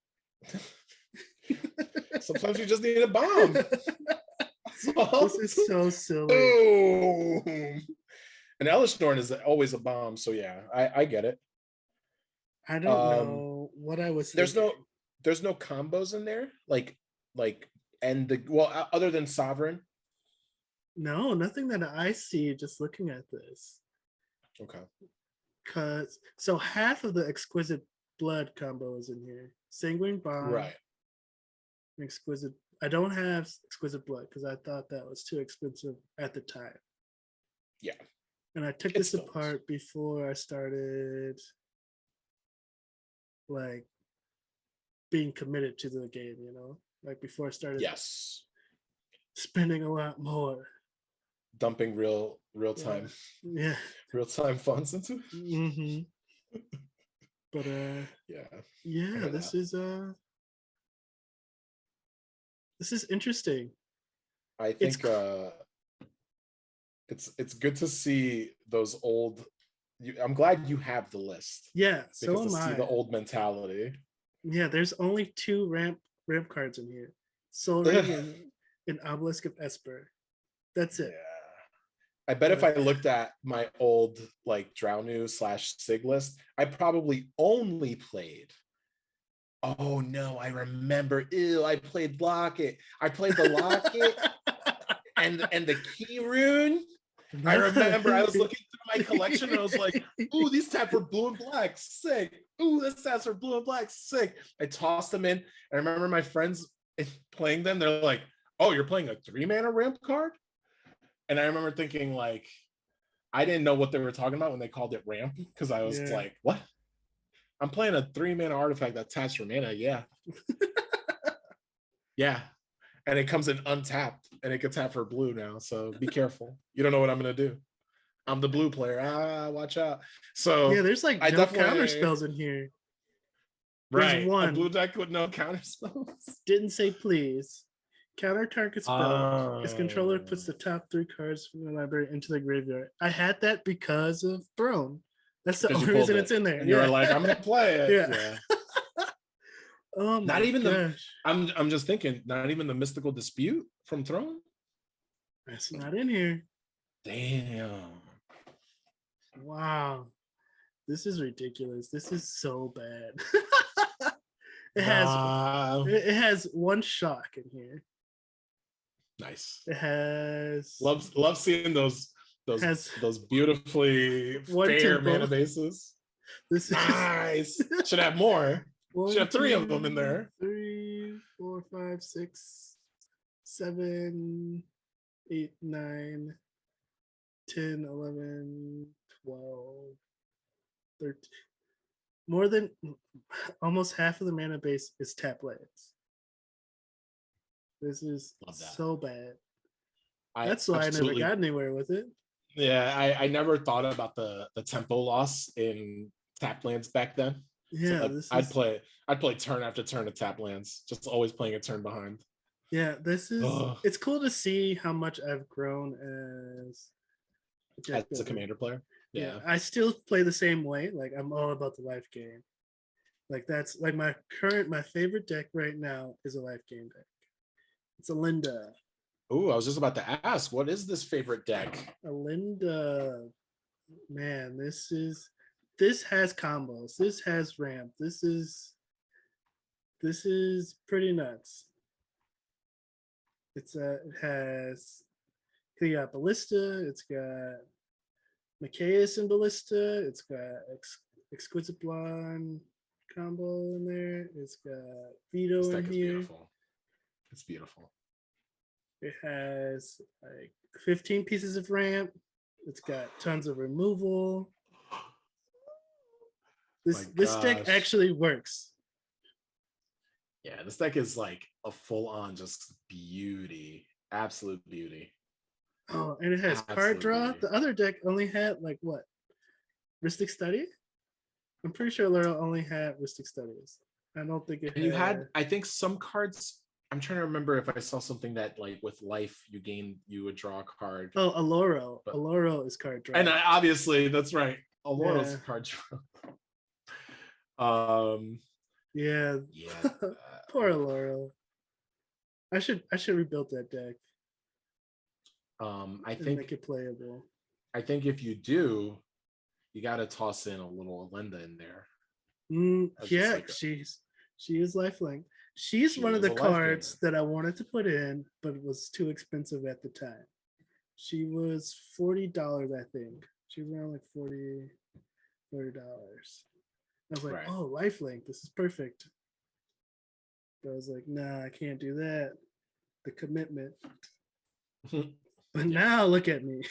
Sometimes you just need a bomb. This So, is so silly. boom. And Elishnorn is always a bomb. So yeah, I get it. I don't Um, know what I was there's thinking. no there's no combos in there like and the well other than Sovereign. No, nothing that I see just looking at this. Okay. Cause so half of the exquisite blood combo is in here. Sanguine Bond, Right. exquisite. I don't have exquisite blood because I thought that was too expensive at the time. Yeah. And I took It this still is. apart before I started like being committed to the game, like before I started Yes. spending a lot more. Dumping real Yeah. time Yeah. real time funds into it. Mm-hmm. But Yeah, I yeah, hear that. this is interesting. I It's think it's good to see those old. I'm glad you have the list yeah, because so to am see the I. old mentality. Yeah, there's only two ramp cards in here. Soul Ring and an Obelisk of Esper. That's it. Yeah. I bet if But I looked at my old like Drownu / Sig list, I probably only played. Oh no, I remember. Ew, I played Locket. I played the Locket and the key rune. I remember I was looking through my collection and I was like, ooh, these tabs for blue and black, sick. Ooh, this tabs for blue and black, sick. I tossed them in. I remember my friends playing them. They're like, oh, you're playing a 3-mana ramp card? And I remember thinking, like, I didn't know what they were talking about when they called it ramp because I was yeah. like, what? I'm playing a 3-mana artifact that taps for mana. Yeah. Yeah. And it comes in untapped and it can tap for blue now. So be careful. You don't know what I'm going to do. I'm the blue player. Watch out. Yeah, So there's like I no counter definitely, spells in here. There's right. A blue one. deck with no counter spells. Didn't say please. Counter target spell. Its controller puts Oh. the top 3 cards from the library into the graveyard. I had that because of Throne. That's the Because you only pulled reason it it's in there. and you were Yeah. like, I'm going to play it. Yeah. Yeah. Oh Not my even gosh. I'm just thinking, not even the mystical dispute from Throne. That's not in here. Damn. Wow. This is ridiculous. This is so bad. it has Wow. it has one shock in here. Nice. It has Love seeing has those beautifully one fair mana temple. bases. This is Nice. Should have more. Should one, have 3 of them in 2, there. 3, 4, 5, 6, 7, 8, 9, 10, 11, 12, 13. More than almost half of the mana base is tap lands. This is Love that. so bad. I That's why I never absolutely, got anywhere with it. yeah, I never thought about the tempo loss in tap lands back then. So Yeah, like this is I'd play turn after turn of tap lands, just always playing a turn behind. this is Ugh. it's cool to see how much I've grown as a As deck a builder. commander player. Yeah, Yeah. I still play the same way. Like I'm all about the life game. Like that's like my favorite deck right now is a life game deck. It's a Linda. Ooh, I was just about to ask, what is this favorite deck? A Linda. Man, this has combos. This has ramp. This is pretty nuts. It has you got Ballista, it's got Machias and Ballista, it's got Exquisite Blonde combo in there, it's got This Veto in deck is here. beautiful. It's beautiful. It has like 15 pieces of ramp. It's got tons of removal. My This deck gosh. actually works. Yeah, this deck is like a full-on just beauty. Absolute beauty. Oh, and it has card Absolute draw. beauty. The other deck only had like what? Mystic Study? I'm pretty sure Laurel only had Mystic Studies. I don't think it And you had. had, I think, some cards. I'm trying to remember if I saw something that like with life you would draw a card. Oh, Aloro. But Aloro is card draw. and obviously that's right. Aloro's Yeah. card draw. Yeah. Yeah. Poor Aloro. I should rebuild that deck I and make think it playable. if you do, you got to toss in a little Alinda in there. Yeah, like she is lifelink. She's she one of is the a life cards gainer. that I wanted to put in, but it was too expensive at the time. She was $40, I think. She was around like $40. I was like, Right. oh, lifelink, this is perfect. But I was like, nah, I can't do that. The commitment. But now look at me.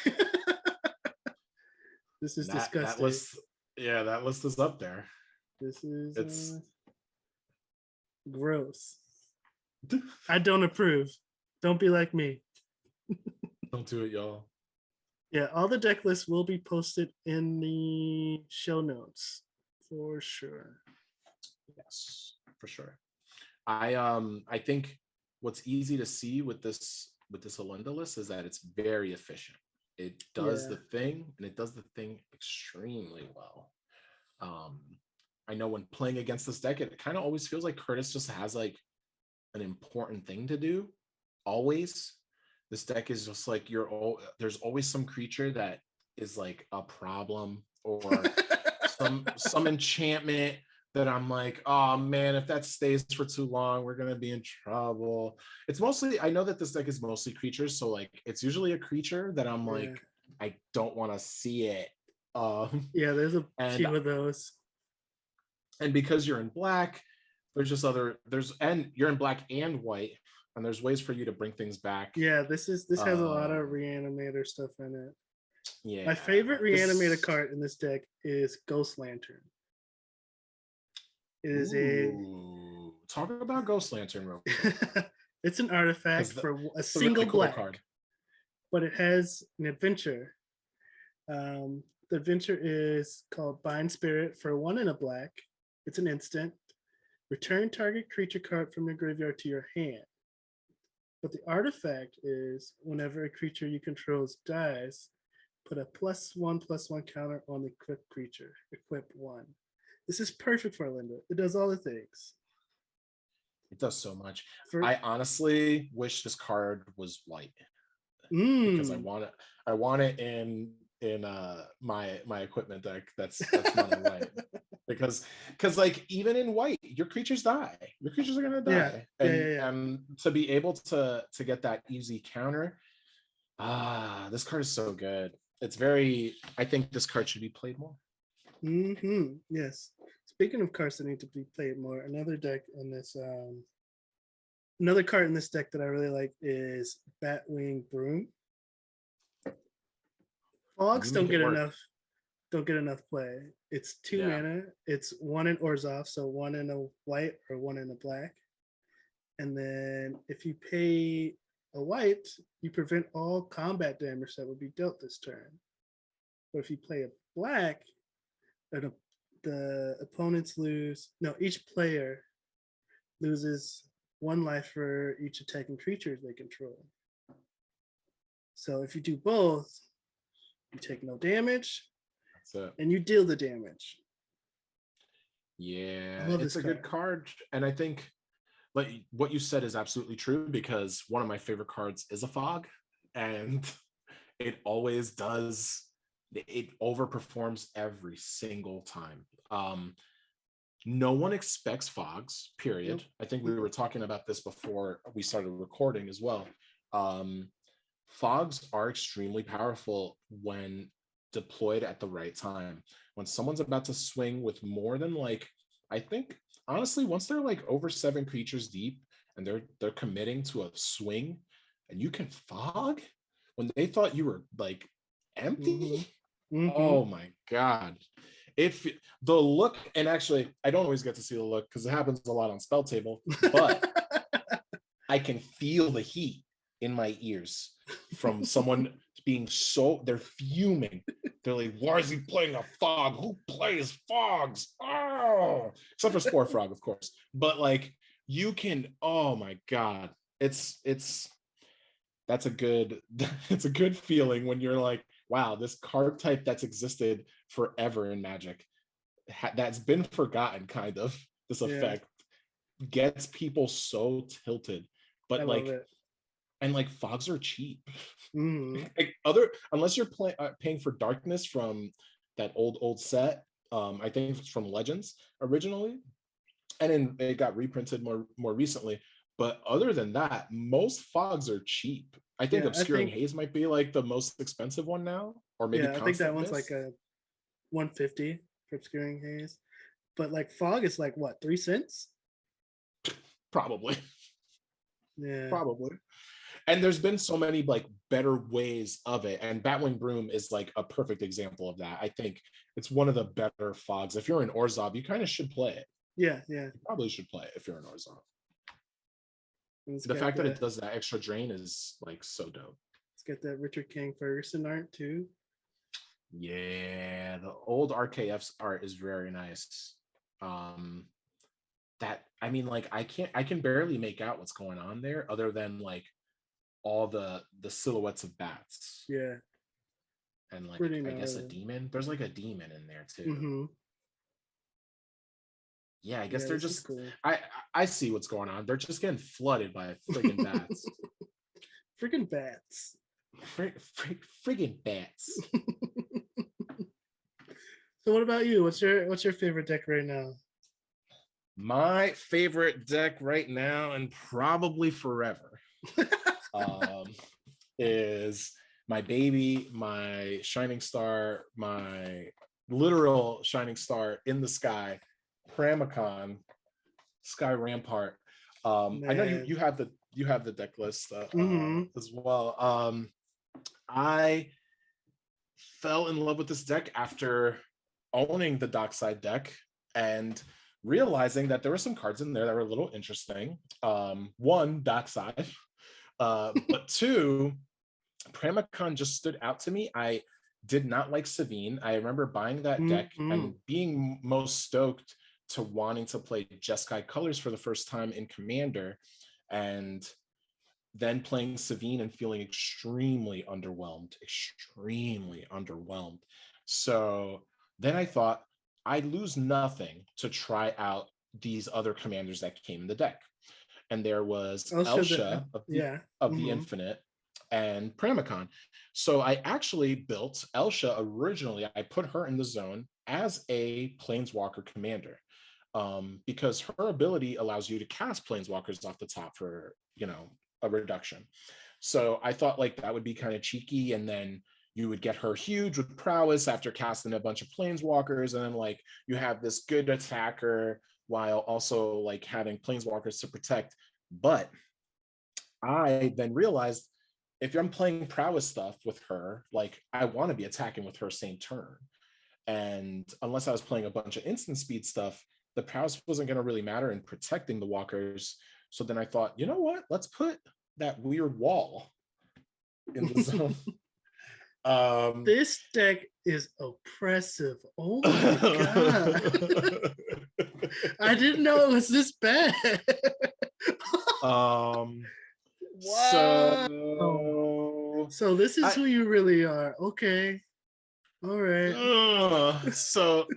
This is disgusting. That list, yeah, that list is up there. This is It's Gross. I don't approve. Don't be like me. Don't do it, y'all. Yeah, all the deck lists will be posted in the show notes for sure. Yes, for sure. I think what's easy to see with this Alinda list is that it's very efficient. It does Yeah. the thing, and it does the thing extremely well. Um, I know when playing against this deck, it kind of always feels like Curtis just has like an important thing to do. Always, this deck is just like there's always some creature that is like a problem, or some enchantment that I'm like, oh man, if that stays for too long, we're gonna be in trouble. It's mostly, I know that this deck is mostly creatures, so like it's usually a creature that I'm Yeah. like, I don't want to see it. Yeah, there's a And few of those. because you're in black, and you're in black and white, and there's ways for you to bring things back. Yeah, this has a lot of Um, reanimator stuff in it. yeah, My favorite reanimator this. card in this deck is Ghost Lantern. It is Ooh, talk about Ghost Lantern real quick, it's an artifact because for a it's a really single cool black, card. but it has an adventure. The adventure is called Bind Spirit for 1 and a black. It's an instant. Return target creature card from your graveyard to your hand. But the artifact is whenever a creature you control dies, put a +1/+1 counter on the equipped creature. Equip 1. This is perfect for Linda. It does all the things. It does so much. For I honestly wish this card was white, because mm, I want it in my equipment deck that's mono white, because like even in white your creatures die, your creatures are gonna yeah, die, yeah, and yeah, yeah. to be able to get that easy counter, this card is so good. It's very, I think this card should be played more. Yes. Speaking of cards that need to be played more, another card in this deck that I really like is Batwing Broom. Fogs You make it work. don't get enough play. It's 2 Yeah. mana. It's 1 in Orzhov, so 1 in a white or 1 in a black. And then if you pay a white, you prevent all combat damage that would be dealt this turn. But if you play a black, the opponents lose. No, each player loses 1 life for each attacking creature they control. So if you do both, you take no damage That's it. and you deal the damage. Yeah, I love it's this a good card, and I think like what you said is absolutely true, because one of my favorite cards is a fog, and it always does, it overperforms every single time. No one expects fogs, period. Nope. I think we were talking about this before we started recording as well. um, Fogs are extremely powerful when deployed at the right time. When someone's about to swing with more than like, I think honestly, once they're like over 7 creatures deep and they're committing to a swing, and you can fog when they thought you were like Mm-hmm. empty. Mm-hmm. Oh my god. If the look, and actually I don't always get to see the look because it happens a lot on spell table, but I can feel the heat in my ears from someone being so, they're fuming. They're like, why is he playing a fog? Who plays fogs? Oh, except for Spore Frog, of course. But like, you can, oh my god. It's that's a good it's a good feeling when you're like, wow, this card type that's existed forever in Magic, that's been forgotten, kind of, this Yeah, effect gets people so tilted. I But love like, it. and like fogs are cheap. Mm-hmm. Like unless you're paying for darkness from that old set. I think it's from Legends originally, and then it got reprinted more recently. But other than that, most fogs are cheap. I think Yeah, Obscuring Haze might be like the most expensive one now, or maybe I think that Constant one's like Mist. a 150 for Obscuring Haze. But like fog is like what, 3 cents? Probably. Yeah. Probably. And there's been so many like better ways of it, and Batwing Broom is like a perfect example of that. I think it's one of the better fogs. If you're in Orzhov, you kind of should play it. Yeah, yeah. You probably should play it if you're an Orzhov. And it's The got fact that the it does that extra drain is like so dope. it's got that Richard King Ferguson art too. Yeah, the old RKF's art is very nice. Um, that I mean, like I can barely make out what's going on there, other than like all the silhouettes of bats Yeah, and like pretty I guess a gnarly. demon. There's like a demon in there too. Mm-hmm. Yeah, I guess Yeah, they're this is just cool. I see what's going on. They're just getting flooded by friggin' bats. Freaking bats. Friggin' bats. So what about you? What's your favorite deck right now? My favorite deck right now and probably forever um, is my baby, my shining star, my literal shining star in the sky, Pramicon, Sky Rampart. I know Man. you have the deck list Mm-hmm. as well. I fell in love with this deck after owning the Dockside deck and realizing that there were some cards in there that were a little interesting. One, Dockside, but two, Pramicon just stood out to me. I did not like Savine. I remember buying that deck Mm-hmm. and being most stoked to wanting to play Jeskai Colors for the first time in Commander, and then playing Savine and feeling extremely underwhelmed. So then I thought I'd lose nothing to try out these other commanders that came in the deck. And there was Also the Elsha yeah. of the Mm-hmm. Infinite and Pramicon. So I actually built Elsha originally. I put her in the zone as a Planeswalker commander, because her ability allows you to cast Planeswalkers off the top for, a reduction. So I thought like that would be kind of cheeky, and then you would get her huge with prowess after casting a bunch of Planeswalkers, and then like you have this good attacker while also like having Planeswalkers to protect. But I then realized if I'm playing prowess stuff with her, like I want to be attacking with her same turn. And unless I was playing a bunch of instant speed stuff, the prowess wasn't going to really matter in protecting the walkers. So then I thought, you know what? Let's put that weird wall in the zone. This deck is oppressive. Oh my god. I didn't know it was this bad. Wow. So So this is I who you really are. Okay. All right. so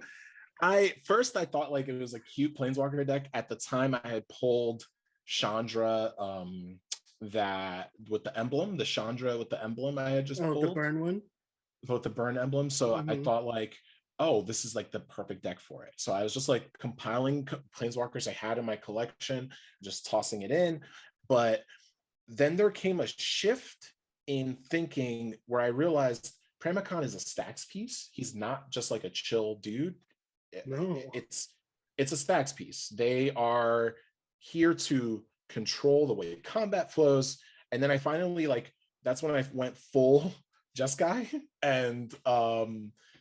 I thought like it was a cute Planeswalker deck. At the time, I had pulled Chandra, that with the emblem, the Chandra with the emblem I had just Oh, the pulled burn one. with the burn emblem. So I Mm-hmm. thought like, oh, this is like the perfect deck for it. So I was just like compiling Planeswalkers I had in my collection, just tossing it in. But then there came a shift in thinking where I realized Pramicon is a stacks piece. He's not just like a chill dude. No. It's a stacks piece. They are here to control the way combat flows. And then I finally like that's when I went full Jeskai and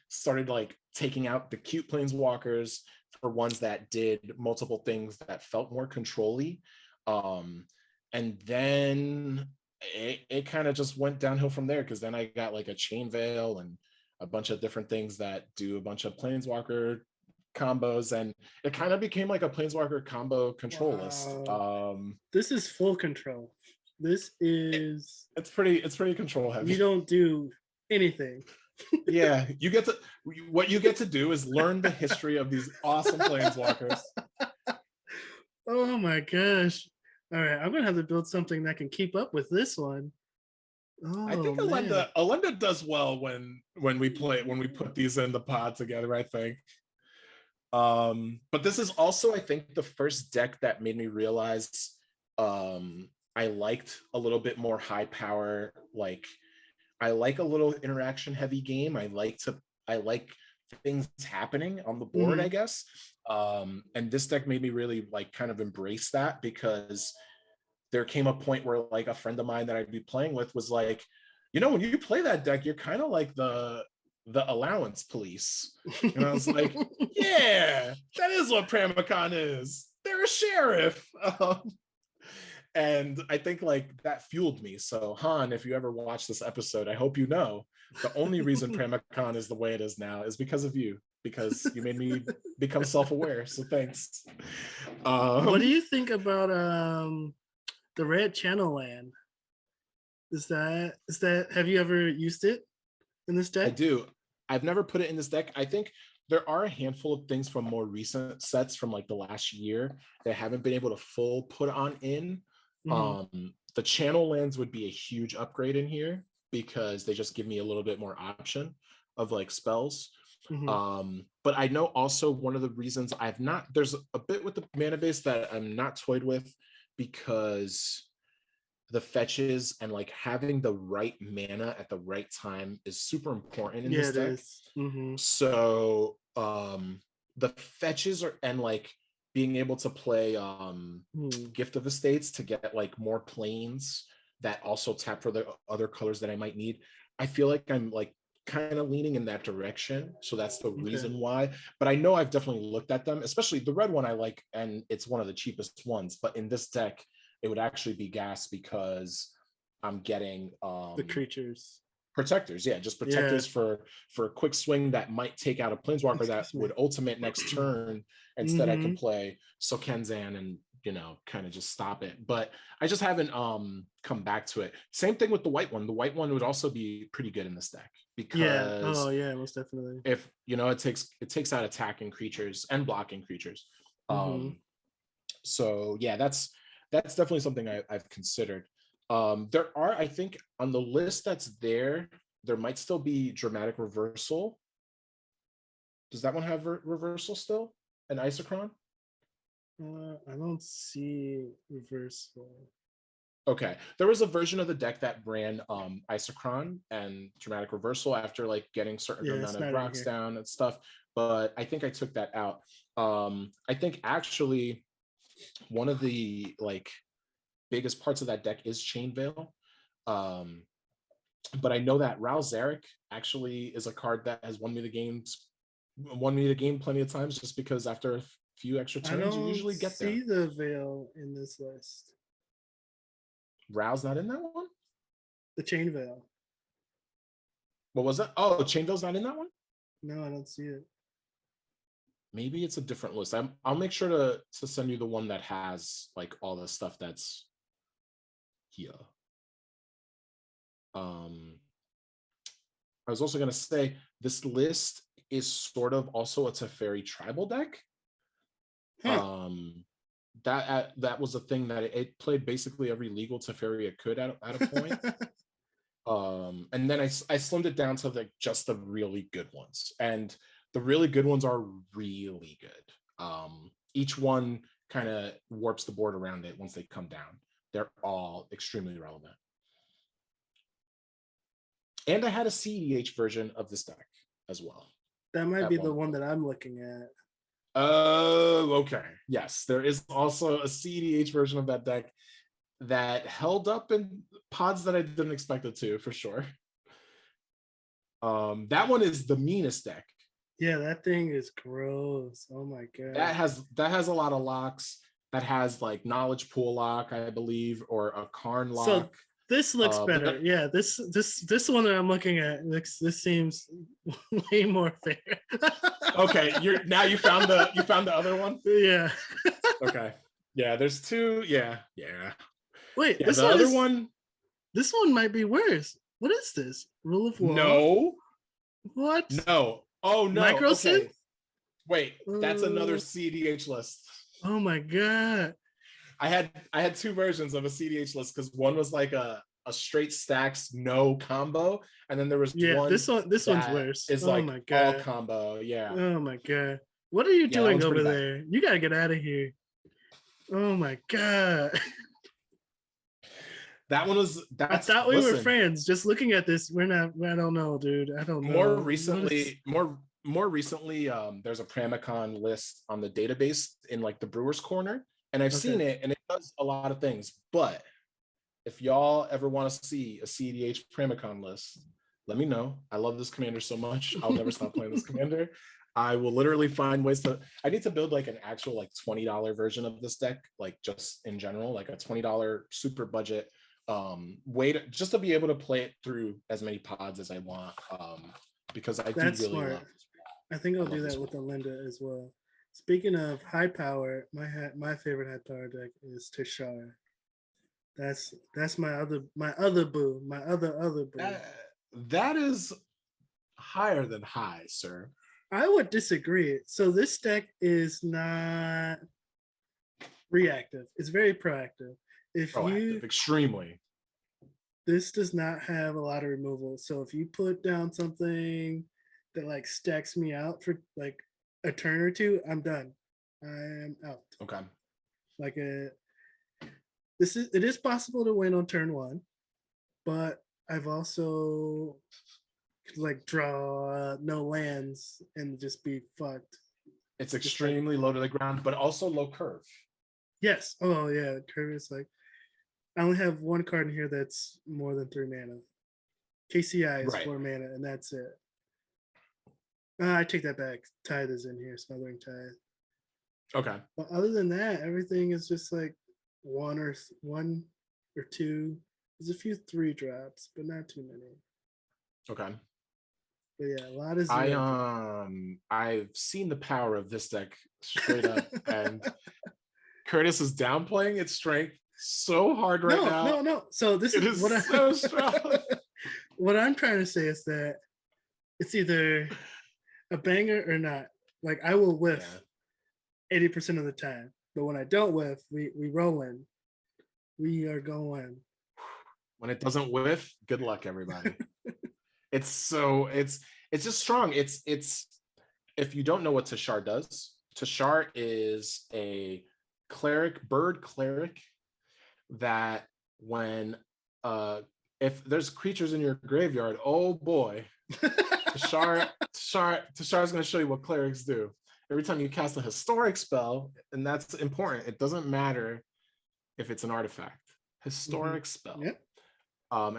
started like taking out the cute planeswalkers for ones that did multiple things that felt more controlly. Um, and then it kind of just went downhill from there, because then I got like a chain veil and a bunch of different things that do a bunch of planeswalker combos, and it kind of became like a planeswalker combo control list. Wow. This is full control. This is It's pretty control you heavy. don't do anything. Yeah, you get to what you get to do is learn the history of these awesome planeswalkers. Oh my gosh. All right, I'm gonna have to build something that can keep up with this one. I Oh think man. Alenda does well when we put these in the pod together, I think. But this is also, I think, the first deck that made me realize I liked a little bit more high power. Like I like a little interaction heavy game. I like things happening on the board, I Mm-hmm. guess. And this deck made me really like kind of embrace that, because there came a point where like a friend of mine that I'd be playing with was like, when you play that deck, you're kind of like the allowance police. And I was like, yeah, that is what Pramicon is. They're a sheriff. And I think like that fueled me. So Han, if you ever watch this episode, I hope you know the only reason Pramicon is the way it is now is because of you, because you made me become self-aware. So thanks. What do you think about the red channel land? Is that have you ever used it in this I deck? do. I've never put it in this deck. I think there are a handful of things from more recent sets from like the last year that I haven't been able to full put on in. The channel lands would be a huge upgrade in here because they just give me a little bit more option of like spells. But I know also one of the reasons I've not, there's a bit with the mana base that I'm not toyed with because the fetches and like having the right mana at the right time is super important in this deck. So the fetches are, and like being able to play Gift of Estates to get like more planes that also tap for the other colors that I might need. I feel like I'm like kind of leaning in that direction. So that's the reason why. But I know I've definitely looked at them, especially the red one I like, and it's one of the cheapest ones. But in this deck, it would actually be gas because I'm getting the creatures. Protectors, yeah, just protectors for a quick swing that might take out a planeswalker that would ultimate next turn. Instead, I could play Sokenzan and kind of just stop it. But I just haven't come back to it. Same thing with the white one. The white one would also be pretty good in this deck because most definitely. If it takes out attacking creatures and blocking creatures. So yeah, that's definitely something I've considered. There are, I think, on the list that's there might still be Dramatic Reversal. Does that one have reversal still? An Isochron? I don't see reversal. Okay, there was a version of the deck that ran Isochron and Dramatic Reversal after like getting certain amount of rocks down and stuff, but I think I took that out. I think actually one of the like biggest parts of that deck is Chain Veil. But I know that Ral Zarek actually is a card that has won me the game plenty of times just because after a few extra turns you usually get there. I see the Veil in this list. Ral's not in that one? The Chain Veil. What was that? Oh, Chain Veil's not in that one? No, I don't see it. Maybe it's a different list. I'll make sure to send you the one that has like all the stuff that's here. I was also going to say this list is sort of also a Teferi tribal deck. That was a thing that it played basically every legal Teferi it could at a point. And then I slimmed it down to like just the really good ones, and the really good ones are really good. Each one kind of warps the board around it once they come down. They're all extremely relevant. And I had a CEDH version of this deck as well. That might be the one that I'm looking at. Oh, okay. Yes, there is also a CEDH version of that deck that held up in pods that I didn't expect it to, for sure. That one is the meanest deck. Yeah, that thing is gross. Oh my god. That has a lot of locks. That has like Knowledge Pool lock, I believe, or a Karn lock. So this looks better. Yeah, this one that I'm looking at, this seems way more fair. Okay, you found the other one? Yeah. Okay. Yeah, there's two. Yeah. Wait, yeah, the one. This one might be worse. What is this? Rule of Law? No. What? No. Oh no. Microsynth? Okay. Wait, that's another CDH list. Oh my god. I had two versions of a CDH list because one was like a straight stacks no combo, and then there was one. This one's worse. It's like my god. All combo. Yeah. Oh my god. What are you doing over there? You gotta get out of here. Oh my god. That one was. I thought we were friends. Just looking at this, we're not. I don't know, dude. I don't know. More recently, there's a Pramicon list on the database in like the Brewers Corner, and I've seen it, and it does a lot of things. But if y'all ever want to see a CDH Pramicon list, let me know. I love this commander so much. I'll never stop playing this commander. I will literally find ways to. I need to build like an actual like $20 version of this deck, like just in general, like a $20 super budget way to just to be able to play it through as many pods as I want. Because I do That's really smart. love this. I think I'll I love do this that with one. Alinda as well. Speaking of high power, my favorite high power deck is Tishar. That's my other boo, my other boo. That is higher than high, sir. I would disagree. So this deck is not reactive. It's very proactive. If you Proactive, extremely. This does not have a lot of removal. So if you put down something that like stacks me out for like a turn or two, I'm done. I am out. Okay. Like it is possible to win on turn one, but I've also like draw no lands and just be fucked. It's Just like extremely low to the ground, but also low curve. yes. Oh yeah, curve is like I only have one card in here that's more than 3 mana. KCI is Right. 4 mana, and that's it. I take that back. Tithe is in here, Smothering Tithe. Okay. But other than that, everything is just like one or two. There's a few 3 drops, but not too many. Okay. But yeah, a lot of zero. I've seen the power of this deck straight up, and Curtis is downplaying its strength so hard right now. No. So this It is what is so strong. what I'm trying to say is that it's either a banger or not. Like I will whiff 80% of the time, but when I don't whiff, we roll in. We are going. When it doesn't whiff, good luck, everybody. It's just strong. It's if you don't know what Tashar does, Tashar is a bird cleric that when if there's creatures in your graveyard, oh boy, Tashar is going to show you what clerics do. Every time you cast a historic spell, and that's important, it doesn't matter if it's an artifact. Historic spell. Yep.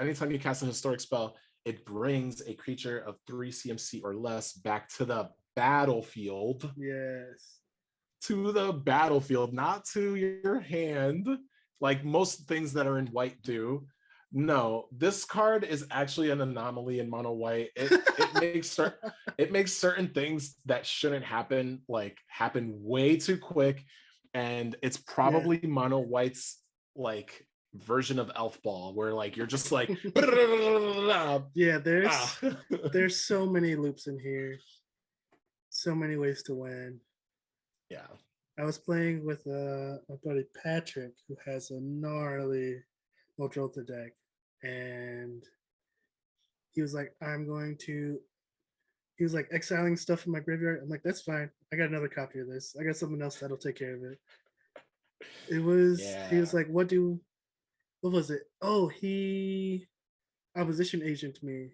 Anytime you cast a historic spell, it brings a creature of 3 CMC or less back to the battlefield. Yes. To the battlefield, not to your hand, like most things that are in white do. No, this card is actually an anomaly in mono white. It makes certain things that shouldn't happen like happen way too quick, and it's probably mono white's like version of Elf Ball, where like you're just like yeah. There's so many loops in here, so many ways to win. Yeah. I was playing with my buddy Patrick, who has a gnarly Ultrota deck, and he was like, he was like exiling stuff from my graveyard. I'm like, that's fine. I got another copy of this. I got something else that'll take care of it. He was like, what was it? Oh, he opposition agent me.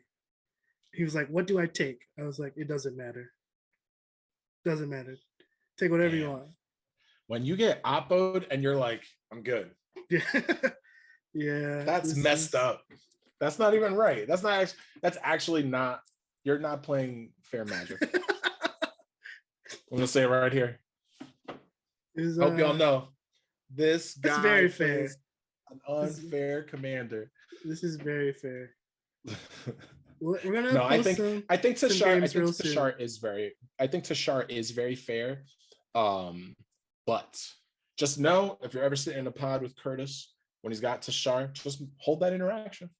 He was like, what do I take? I was like, it doesn't matter. Doesn't matter. Take whatever you want. When you get oppoed and you're like, I'm good. Yeah. Yeah. That's messed up. That's not even right. That's actually not, you're not playing fair magic. I'm gonna say it right here. Hope y'all know. This guy very fair. An unfair commander. This is very fair. We're gonna no, I think Tashar is very fair. But just know if you're ever sitting in a pod with Curtis when he's got Tashar, just hold that interaction.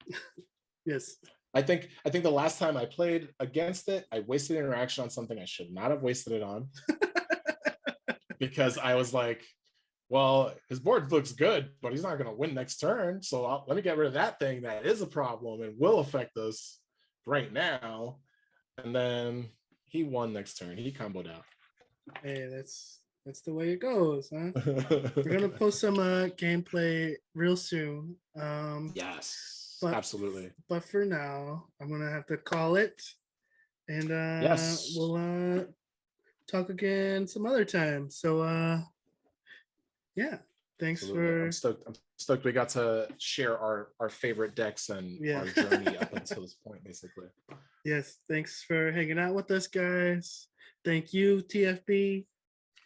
Yes. I think the last time I played against it, I wasted interaction on something I should not have wasted it on. Because I was like, well, his board looks good, but he's not going to win next turn. So let me get rid of that thing that is a problem and will affect us right now. And then he won next turn. He comboed out. Hey, that's the way it goes, huh? We're gonna post some gameplay real soon. Yes, absolutely. But for now, I'm gonna have to call it, and yes, we'll talk again some other time. So yeah, Thanks Absolutely. for I'm stoked we got to share our favorite decks and yeah. our journey up until this point, basically. Yes, thanks for hanging out with us, guys. Thank you, TFB.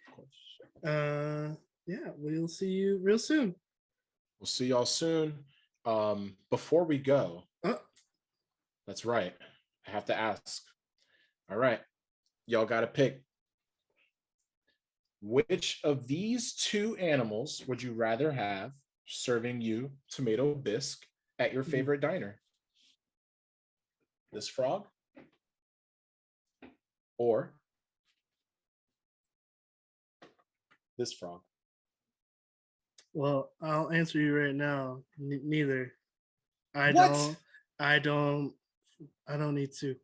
Of course. Yeah, we'll see you real soon. We'll see y'all soon. Before we go, Oh, that's right. I have to ask. All right. Y'all got to pick. Which of these two animals would you rather have serving you tomato bisque at your favorite diner? This frog or this frog? well, I'll answer you right now. Neither. I What? don't. I don't. I don't need soup.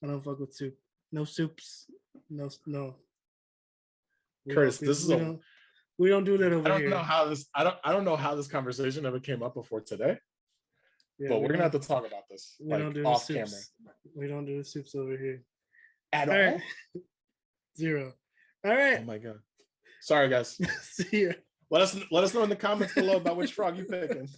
I don't fuck with soup. No soups. No. No. We don't Curtis, do. this is We a don't. We don't do that I over don't know here. how this I don't know how this conversation ever came up before today, Yeah, but we we're gonna have don't. to talk about this We don't like do the off camera. soups. We don't do the soups over here. At All right. all? 0. All Oh right. my god. Sorry guys. See ya. Let us know in the comments below about which frog you picking.